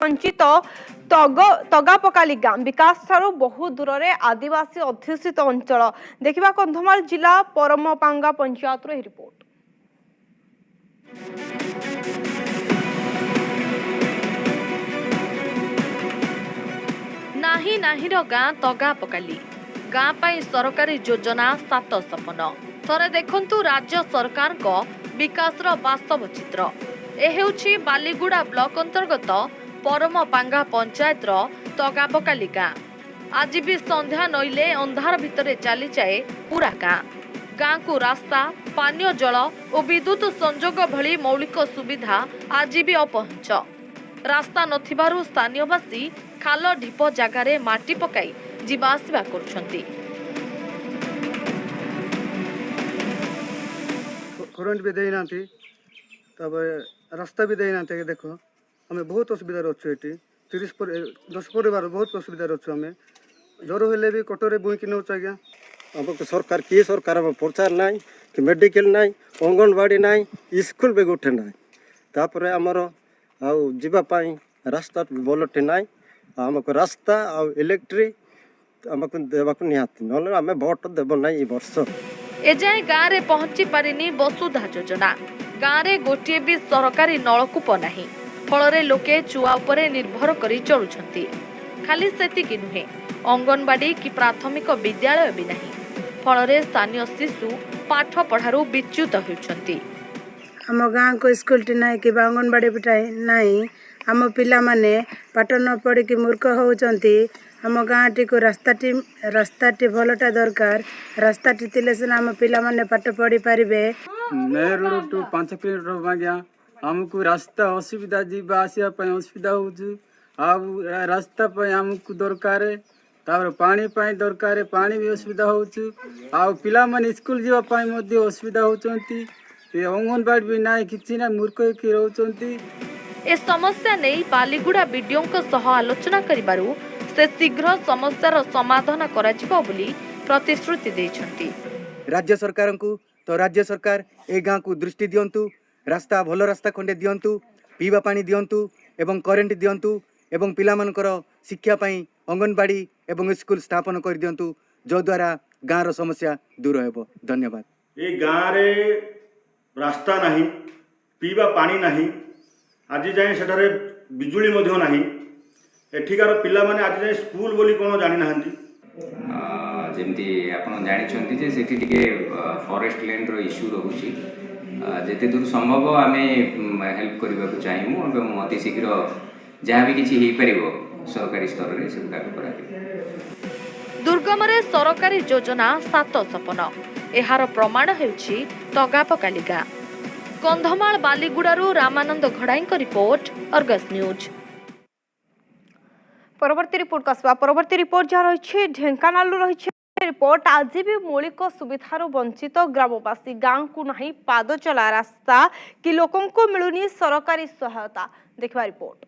वंचित तगापकाली गाँ विकास ठारू बहु दूर में आदिवासी अध्युषित अंचल देखा कंधमाल जिला परमपांगा पंचायत रिपोर्ट। नाही नाही गाँ तगापकाली गाँ पाई सरकारी योजना 7 सपन थरे देखंतु राज्य सरकार को विकास वास्तव चित्र। ए बालीगुड़ा ब्लॉक अंतर्गत परमपांगा पंचायत तगापकाली गाँ। आज भी संध्या नईले अंधार भितर चली जाए पूरा गाँ। गाँ को रास्ता पानीय जल और विद्युत संजोग भली मौलिक सुविधा आज भी अपहंच। रास्ता नथिबारु स्थानीयवासी खाल ढीप जगार माटी पकाई जीवा आसिबा करुछंती। करंट भी देना रास्ता भी देना देख आम बहुत असुविधा अच्छे ये 10 परिवार बहुत असुविधा अच्छे आम ज्वर हेले भी कटोरे बुईक नौ आज्ञा हमको सरकार किए सरकार प्रचार ना कि मेडिकल ना अंगनवाड़ी ना स्कूल भी गोटे ना तापर आमर आवाई रास्ता भलटे ना आमको रास्ता आ इलेक्ट्रिक आमको देवाक निहाती ना आम भोट देव ना वर्ष एजाए गाँव में पहुंची पारिनी वसुधा योजना। गाँव में गोटे भी सरकारी नलकूप नहीं फल लोके चुआ उपरे निर्भर करी चलुछंती। खाली सेतिकी नुहे अंगनवाड़ी कि प्राथमिक विद्यालय भी नहीं फल स्थानीय शिशु पाठ पढ़ारू विच्युत होती। आम गाँ को स्कूल ना कि अंगनवाड़ी ना आम पिला माने पाठ न पढ़ी कि मूर्ख होती। आम गाँ टी को रास्ता भलटा दरकार रास्ता थे सीना आम पिला माने पाठ पढ़ी पारे। मेयर रोड टू 5 किलोमीटर आज्ञा आमको रास्ता असुविधा जीवा आसवाई असुविधा हो रास्ता आमको दरकार पानी दरकार पानी भी असुविधा हो पिला माने स्कूल जावाई असुविधा होती। अंगनवाड़ी भी ना कि ना मूर्ख कि रोचंती। ए समस्या नहीं बालीगुड़ा बीडीओ आलोचना करिबारु से शीघ्र समस्यार समाधान कराजिबो बोली प्रतिश्रुति देछंती। राज्य सरकार को तो राज्य सरकार ए गाँ को दृष्टि दियंतु रास्ता भल रास्ता खंडे दियंतु पीवा पानी दियंतु एवं करेंट दियंतु एवं पिला मानकर शिक्षा पाई अंगनवाड़ी एवं स्कूल स्थापन कर दियंतु जो द्वारा गाँ रो समस्या दूर हेबो। धन्यवाद। ए गाँ रे रास्ता नहीं पीवा पानी नहीं आज जाए सेठारे बिजुली मध्य नहीं एठिकार पिला माने आज जाए स्कूल बोली कोन जानि नाहंती। जेमती आपण जानिछंती जे सेठी टिके फॉरेस्ट लैंड रो इश्यू रहउची जेते दूर संभव आमे हेल्प करबा को चाहिमु एवं अति शीघ्र जहाँ भी किछि हेई परिबो सरकारी स्तर रे सेबा करा। दुर्गम रे सरकारी योजना 7 सपन एहार प्रमाण हेउछि तगापकाली गाँ। कंधमाल बालीगुड़ारू Ramanand Ghadai report Argus news. परवर्ती रिपोर्ट कसबा परवर्ती रिपोर्ट जहाँ रही ढेंकानाल रही रिपोर्ट। आज भी मौलिक सुविधार वंचित ग्रामवासी गाँव को नहीं पाद चला रास्ता कि लोकों को मिलुनी सरकारी सहायता देखा रिपोर्ट।